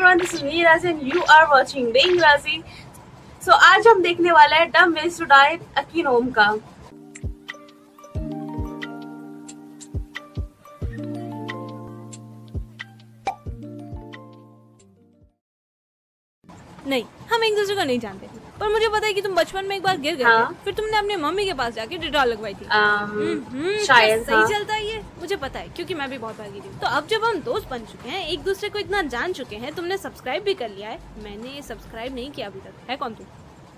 everyone, this is me Razi and you are watching Being Razi. So आज हम देखने वाला है Dumb Ways to Die अकीन ओम का। नहीं, हम एक दूसरे को नहीं जानते, पर मुझे पता है कि तुम बचपन में एक बार गिर गए थे, फिर तुमने अपनी मम्मी के पास जाके डिटॉल लगवाई थी। शायद सही चलता है ये, मुझे पता है क्योंकि मैं भी बहुत बार गिरी हूँ। तो अब जब हम दोस्त बन चुके हैं, एक दूसरे को इतना जान चुके हैं, तुमने सब्सक्राइब भी कर लिया है, मैंने सब्सक्राइब नहीं किया अभी तक। है कौन तू?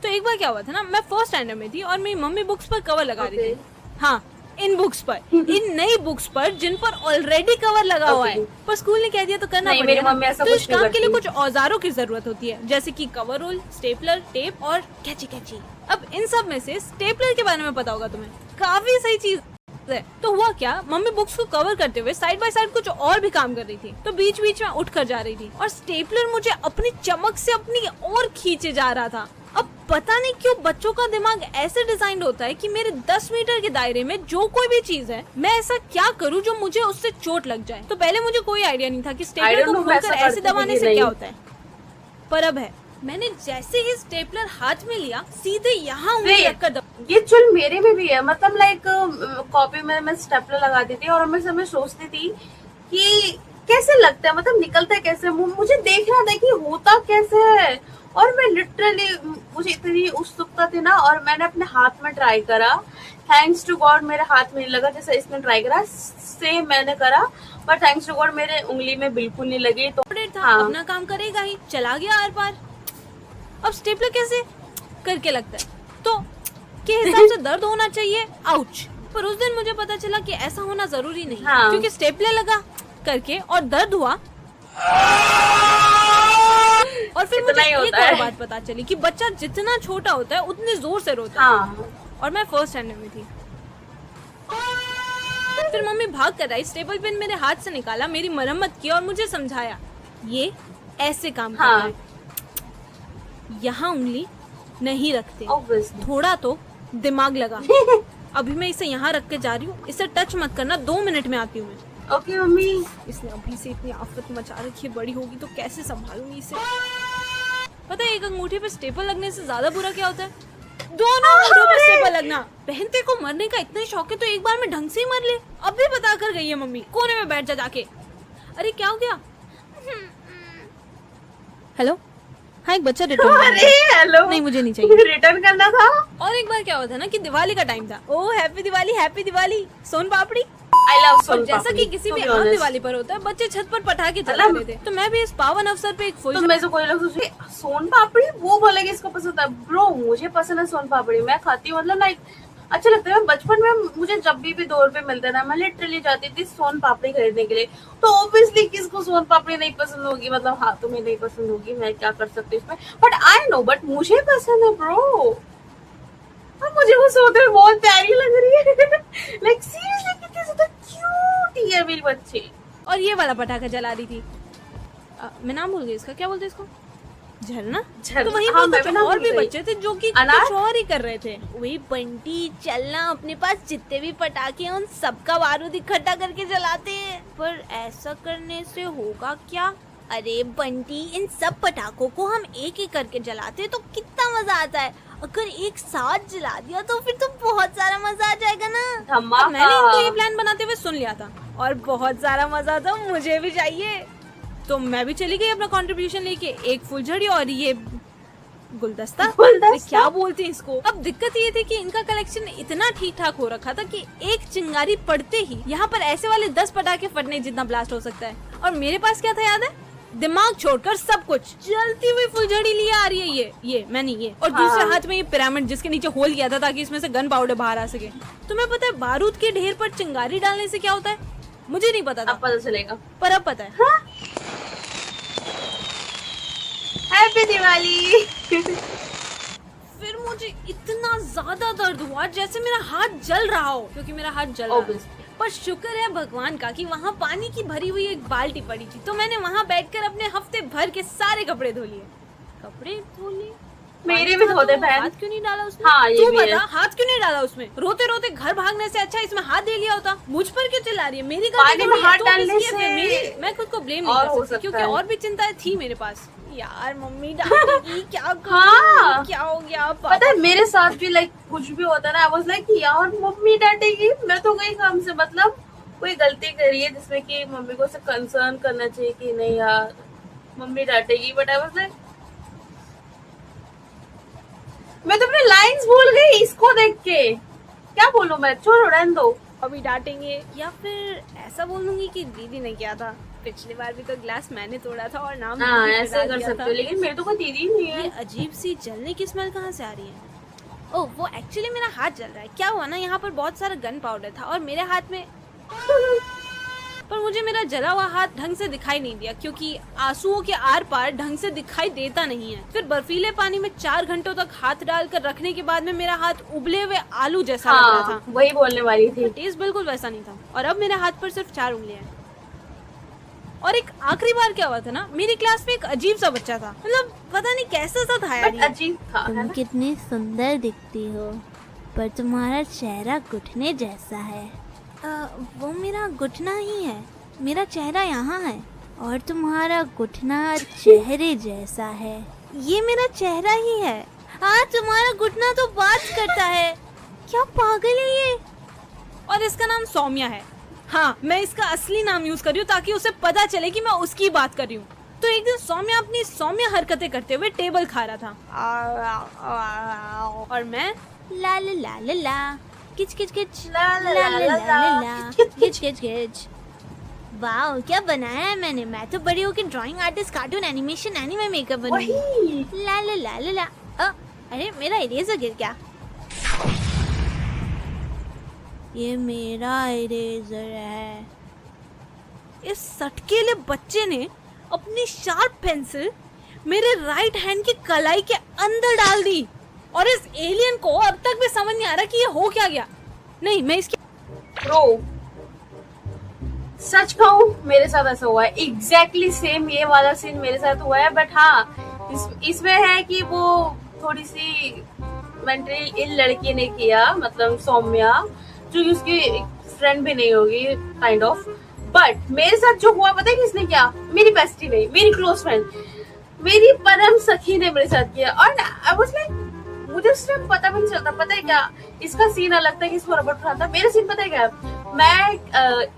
तो एक बार क्या हुआ था ना, मैं फर्स्ट स्टैंडर्ड में थी और मेरी मम्मी बुक्स पर कवर लगा रही थी। हाँ, इन बुक्स पर, इन नई बुक्स पर जिन पर ऑलरेडी कवर लगा हुआ है, पर स्कूल ने कह दिया तो करना पड़ेगा। तो इस काम के लिए कुछ औजारों की जरूरत होती है, जैसे कि कवर रोल, स्टेपलर, टेप और कैची। अब इन सब में से स्टेपलर के बारे में पता होगा तुम्हें, काफी सही चीज है। तो हुआ क्या, मम्मी बुक्स को कवर करते हुए साइड बाय साइड कुछ और भी काम कर रही थी, तो बीच बीच में उठ कर जा रही थी और स्टेपलर मुझे अपनी चमक से अपनी और खींचे जा रहा था। अब पता नहीं क्यों बच्चों का दिमाग ऐसे डिजाइन होता है कि मेरे 10 मीटर के दायरे में जो कोई भी चीज है, मैं ऐसा क्या करूं जो मुझे उससे चोट लग जाए। तो पहले मुझे कोई आइडिया नहीं था कि स्टेपलर को खोलकर ऐसे दबाने से क्या होता है, पर अब है। मैंने जैसे ही स्टेपलर हाथ में लिया, सीधे यहाँ उंगली रखकर ये चुल मेरे में भी है। मतलब लाइक कॉपी में मैं स्टेपलर लगाती थी और मैं समय सोचती थी कि कैसे लगता है, मतलब निकलता है कैसे, मुझे देखना था कि होता कैसे है। और मैं लिटरली, मुझे इतनी उत्सुकता थी ना, और मैंने अपने हाथ में ट्राई करा। थैंक्स टू गॉड मेरे हाथ में नहीं लगा जैसे इसने ट्राई करा, सेम मैंने करा, पर थैंक्स टू गॉड मेरे उंगली में बिल्कुल नहीं लगी। तो हाँ, अपना काम करेगा ही, चला गया आर पार। अब स्टेपलर कैसे करके लगता है, तो के हिसाब से दर्द होना चाहिए, आउच। पर उस दिन मुझे पता चला कि ऐसा होना जरूरी नहीं, क्योंकि स्टेपलर लगा करके और दर्द हुआ। और फिर मुझे एक और बात पता चली कि बच्चा जितना छोटा होता है उतने जोर से रोता है। और मैं फर्स्ट स्टैंडर्ड में थी। फिर मम्मी भाग कर आई, स्टेपल पिन मेरे हाथ से निकाला, मेरी मरम्मत की और मुझे समझाया ये ऐसे काम करता है, यहाँ उंगली नहीं रखते, थोड़ा तो दिमाग लगा। अभी मैं इसे यहाँ रख के जा रही हूँ, इसे टच मत करना, 2 मिनट में आती हूँ मैं। Okay mummy. इसने अभी से इतनी आफत मचा रखी है, बड़ी होगी तो कैसे संभालूंगी इसे। पता है एक अंगूठे पे स्टेपल लगने से ज्यादा बुरा क्या होता है? दोनों अंगूठों पे स्टेपल लगना। बहनते को मरने का इतना शौक है तो एक बार में ढंग से ही मर ले। अब भी बता कर गई है मम्मी, कोने में बैठ जा जाके। अरे क्या हो गया? हेलो, हाँ एक बच्चा रिटर्न। अरे हेलो, नहीं मुझे नहीं चाहिए, रिटर्न करना था। और एक बार क्या हुआ था ना कि दिवाली का टाइम था। Oh happy Diwali, soan papdi. I love soan जैसा पापड़ी। कि किसी भी आम दिवाली पर होता है, बच्चे छत पर पटाखे चलाते थे, तो मैं भी इस पावन अवसर पे एक फुल। तो मैं से कोई लोग सोचे सोन पापड़ी, वो बोलेगे इसको पसंद है। ब्रो मुझे पसंद है सोन पापड़ी, मैं खाती हूँ, मतलब लाइक अच्छा लगता है। बचपन में मुझे जब भी 2 रुपए मिलते ना, मैं लिटरली जाती थी सोन पापड़ी खरीदने के लिए। तो ऑब्वियसली किसको सोन पापड़ी नहीं पसंद होगी, मतलब हाँ तुम्हें नहीं पसंद होगी, मैं क्या कर सकती हूँ इसमें, बट आई नो, बट मुझे पसंद है ब्रो। और मुझे वो सोते हुए बहुत प्यारी लग रही है। लाइक सीरियसली कितनी ज्यादा क्यूट है मेरी बच्ची। और ये वाला पटाखा जला रही थी, मैं नाम भूल गई इसका, क्या बोलते इसको, झरना। तो वहीं कुछ और भी बच्चे थे जो कि कुछ और ही कर रहे थे। वही बंटी चलना, अपने पास जितने भी पटाखे हैं उन सबका बारूद इकट्ठा करके जलाते हैं। पर ऐसा करने से होगा क्या? अरे बंटी, इन सब पटाखों को हम एक एक करके जलाते तो कितना मजा आता है। अगर एक साथ जला दिया तो फिर तो बहुत सारा मजा आ जाएगा ना। मैंने इनको ये प्लान बनाते हुए सुन लिया था और बहुत सारा मजा था, मुझे भी चाहिए। तो मैं भी चली गई अपना कंट्रीब्यूशन लेके, एक फुलझड़ी और ये गुलदस्ता क्या बोलते हैं इसको। अब दिक्कत ये थी कि इनका कलेक्शन इतना ठीक ठाक हो रखा था कि एक चिंगारी पड़ते ही यहाँ पर ऐसे वाले 10 पटाखे फटने जितना ब्लास्ट हो सकता है। और मेरे पास क्या था याद है? दिमाग छोड़कर सब कुछ। जलती हुई फुलझड़ी लिए आ रही है ये मैंने ये, और दूसरे हाथ में ये पिरामिड जिसके नीचे होल किया था ताकि इसमें से गन पाउडर बाहर आ सके। तुम्हें पता है बारूद के ढेर पर चिंगारी डालने से क्या होता है? मुझे नहीं पता था, अब पता चलेगा, पर अब पता है। हैप्पी दिवाली। फिर मुझे इतना ज्यादा दर्द हुआ जैसे मेरा हाथ जल रहा हो, क्योंकि मेरा हाथ जल रहा है। पर शुक्र है भगवान का कि वहाँ पानी की भरी हुई एक बाल्टी पड़ी थी, तो मैंने वहाँ बैठकर अपने हफ्ते भर के सारे कपड़े धो लिए। मेरे भी धोते बहन। हाथ क्यों नहीं डाला उसमें? हाँ, ये तू भी बता, है। हाथ क्यों नहीं डाला उसमें? रोते रोते घर भागने से अच्छा इसमें हाथ दे लिया होता। मुझ पर क्यों चिल्ला रही है? मेरी पानी में हाथ डालने से से मैं खुद को ब्लेम और नहीं हो कर सकती, सकता क्योंकि है। और भी चिंताएं थी मेरे पास। यार मम्मी डांटेगी, क्या करूं? हाँ। क्या हो गया? पता है मेरे साथ भी लाइक कुछ भी होता है ना, आई वाज लाइक यार मम्मी डांटेगी, मैं तो गई काम से, मतलब कोई गलती करी है जिसमें कि मम्मी को उसे कंसर्न करना चाहिए कि नहीं यार मम्मी डांटेगी, बट आई वाज लाइक मैं तो अपनी लाइंस भूल गई इसको देख के, क्या बोलूं मैं, छोड़ो रहने दो। अभी डांटेंगे या फिर ऐसा बोल दूंगी कि दीदी ने किया था, पिछली बार भी तो ग्लास मैंने तोड़ा था और नाम हाँ दीदी ऐसे गिरा कर दिया सकते था। हो, लेकिन मेरे तो कोई दीदी नहीं ये है। अजीब सी जलने की स्मेल कहाँ से आ रही है? ओह वो एक्चुअली मेरा हाथ जल रहा है। क्या हुआ ना, यहाँ पर बहुत सारा गन पाउडर था और मेरे हाथ में पर मुझे मेरा जला हुआ हाथ ढंग से दिखाई नहीं दिया, क्योंकि आंसुओं के आर पार ढंग से दिखाई देता नहीं है। फिर बर्फीले पानी में 4 घंटों तक हाथ डालकर रखने के बाद में मेरा हाथ उबले हुए आलू जैसा लग रहा हाँ था। वही बोलने वाली थी। टेस्ट बिल्कुल वैसा नहीं था। और अब मेरे हाथ पर सिर्फ 4 उंगलियां हैं। और एक आखिरी बार क्या हुआ था ना, मेरी क्लास में एक अजीब सा बच्चा था, मतलब पता नहीं कैसा सा था यार बट ये। अजीब था, है तुम ना? कितनी सुंदर दिखती हो, पर तुम्हारा चेहरा घुटने जैसा है। वो मेरा घुटना ही है, मेरा चेहरा यहाँ है और तुम्हारा घुटना चेहरे जैसा है। ये मेरा चेहरा ही है। हाँ तुम्हारा घुटना तो बात करता है। क्या पागल है ये? और इसका नाम सौम्या है। हाँ मैं इसका असली नाम यूज कर रही हूँ ताकि उसे पता चले कि मैं उसकी बात कर रही हूँ। तो एक दिन सौम्या अपनी सौम्य हरकतें करते हुए टेबल खा रहा था और मैं ला ला ला ला ला, किच किच किच, ला ला ला ला ला, किच किच किच किच। वाओ क्या बनाया है मैंने, मैं तो बड़ी होकर drawing artist, cartoon animation, anime makeup बनूंगी। वही ला ला ला ला ला। अरे मेरा इरेजर गिर गया। ये मेरा इरेजर है। इस सटकेले बच्चे ने अपनी शार्प पेंसिल मेरे राइट हैंड की कलाई के अंदर डाल दी और इस एलियन को अब तक भी समझ नहीं आ रहा कि ये हो क्या गया। नहीं मैं इसकी ब्रो सच कहूँ मेरे साथ ऐसा हुआ है, एग्जैक्टली सेम ये वाला सीन मेरे साथ हुआ है। बट हाँ इसमें है कि वो थोड़ी सी मेंटली इल लड़की ने किया, मतलब सौम्या, जो कि उसकी फ्रेंड भी नहीं होगी काइंड ऑफ। बट मेरे साथ जो हुआ पता है किसने किया? मेरी बेस्टी ने, मेरी क्लोज फ्रेंड, मेरी परम सखी ने मेरे साथ किया। और आई वाज लाइक मुझे उस टाइम पता भी नहीं चलता, पता है क्या, इसका सीन अलग था कि इसको रबड़ उठाना था। मेरा सीन पता है क्या, मैं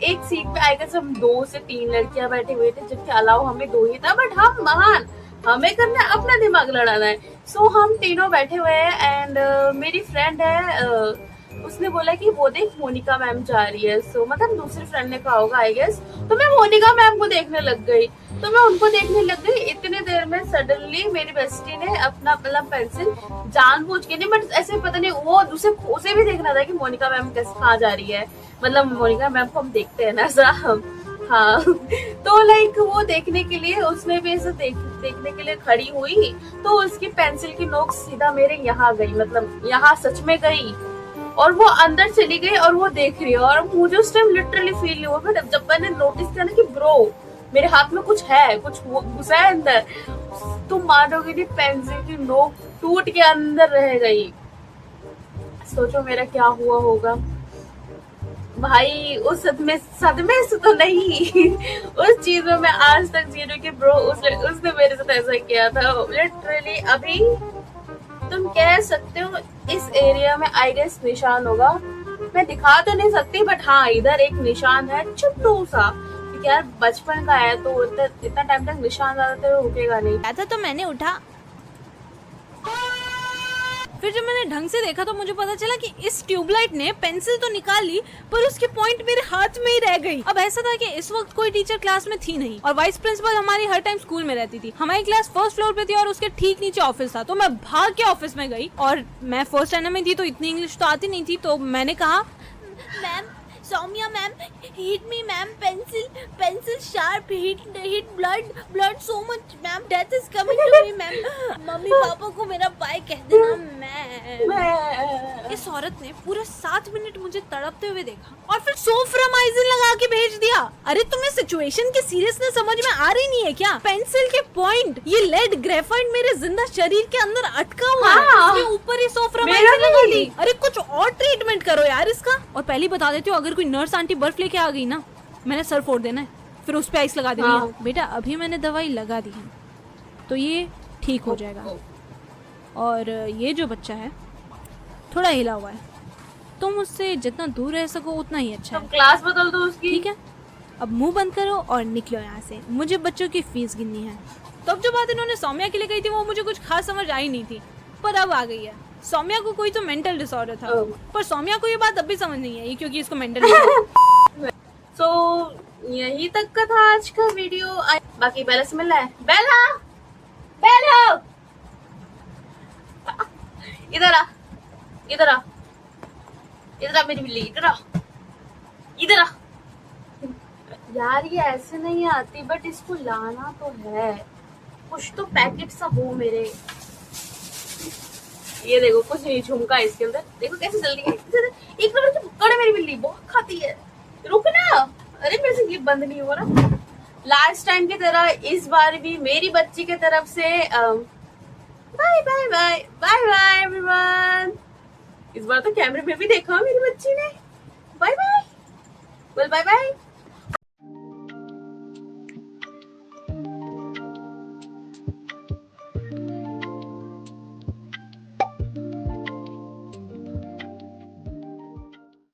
एक सीट पे आई गेस हम 2 से 3 लड़कियां बैठे हुए थे, जबकि अलाउ हमें 2 ही था। बट हम महान, हमें करना है अपना दिमाग लड़ाना है। सो हम तीनों बैठे हुए हैं एंड मेरी फ्रेंड है, उसने बोला कि वो देख मोनिका मैम जा रही है। सो मतलब दूसरी फ्रेंड ने कहा होगा आई गेस। तो मैं मोनिका मैम को देखने लग गई, तो मैं उनको देखने लग गई। इतने देर में सडनली मेरी बेस्टी ने अपना मतलब पेंसिल जानबूझ के नहीं, बट ऐसे पता नहीं वो उसे भी देखना था कि मोनिका मैम कैसे कहाँ जा रही है, मतलब मोनिका मैम को हम देखते हैं ना ऐसा। हाँ तो लाइक वो देखने के लिए उसने भी ऐसे देखने के लिए खड़ी हुई, तो उसकी पेंसिल की नोक सीधा मेरे यहाँ गई, मतलब यहाँ सच में गई, और वो अंदर चली गई और वो देख रही है। और मुझे उस टाइम लिटरली फील नहीं हुआ, बट जब मैंने नोटिस किया ना कि ब्रो मेरे हाथ में कुछ है, कुछ घुसा है अंदर, तुम मानोगे नहीं, पेंसिल की नोक टूट के अंदर रह गई। सोचो मेरा क्या हुआ होगा भाई। उस सदमे से तो नहीं उस चीज में मैं आज तक जी रही हूँ कि ब्रो उसने मेरे साथ ऐसा किया था लिटरली। अभी तुम कह सकते हो इस एरिया में आई गेस निशान होगा, मैं दिखा तो नहीं सकती, बट हाँ इधर एक निशान है छोटू सा, क्योंकि यार बचपन का है तो इतना टाइम तक निशान ज्यादातर रुकेगा नहीं। था तो मैंने उठा। फिर जब मैंने ढंग से देखा तो मुझे पता चला कि इस ट्यूबलाइट ने पेंसिल तो निकाल ली, पर उसकी पॉइंट मेरे हाथ में ही रह गई। अब ऐसा था कि इस वक्त कोई टीचर क्लास में थी नहीं और वाइस प्रिंसिपल हमारी हर टाइम स्कूल में रहती थी। हमारी क्लास फर्स्ट फ्लोर पे थी और उसके ठीक नीचे ऑफिस था। तो मैं भाग के ऑफिस में गई और मैं फर्स्ट स्टैंडर्ड में थी तो इतनी इंग्लिश तो आती नहीं थी, तो मैंने कहा ma'am Saumya ma'am hit me ma'am, pencil sharp, hit blood so much ma'am, death is coming to me ma'am, mummy papa को मेरा बाय कह देना मैम। इस औरत ने पूरे 7 मिनट मुझे तड़पते हुए देखा और फिर सोफ्रामाइजिन लगा के भेज दिया। अरे तुम्हें सिचुएशन की सीरियसनेस समझ में आ रही नहीं है क्या? पेंसिल के पॉइंट, ये लेड ग्रेफाइट मेरे जिंदा शरीर के अंदर अटका हुआ है, इसके ऊपर ही सोफ्रामाइजिन लगा दी। अरे कुछ और ट्रीटमेंट करो यार इसका। और पहले बता देती हूँ, अगर कोई नर्स आंटी बर्फ लेके आ गई ना, मैंने सर फोड़ देना है, फिर उस पे आइस लगा देनी है। बेटा अभी मैंने दवाई लगा दी है तो ये ठीक हो जाएगा। और ये जो बच्चा है थोड़ा हिला हुआ है, तुम उससे जितना दूर रह सको उतना ही अच्छा है। क्लास बदल दो उसकी, ठीक है? अब मुंह बंद करो और निकलो यहाँ से, मुझे बच्चों की फीस गिननी है। तब जो बात इन्होंने सौम्या के लिए कही थी वो मुझे कुछ खास समझ आई नहीं थी, पर अब आ गई है। सौम्या को कोई तो मेंटल डिसऑर्डर था, पर सौम्या को ये बात अब भी समझ नहीं आई क्योंकि इसको मेंटल सो यही तक का था आज का वीडियो। बाकी बेला से मिलना है। बेला बेला इधर आ, इधर आ, इधर आ मेरी बिल्ली, इधर आ, इधर आ। यार ये ऐसे नहीं आती, बट इसको लाना तो है, कुछ तो पैकेट सा हो मेरे। ये देखो कुछ नहीं झुमका इसके अंदर, देखो कैसे जल्दी है। एक नंबर की बुक्कड़ है मेरी बिल्ली, बहुत खाती है। रुक ना, अरे मेरे से ये बंद नहीं हो रहा। लास्ट टाइम की तरह इस बार भी मेरी बच्ची की तरफ से bye bye bye bye bye everyone. इस बार तो कैमरे में भी देखा मेरी बच्ची ने। बाय बाय, बोल बाय बाय।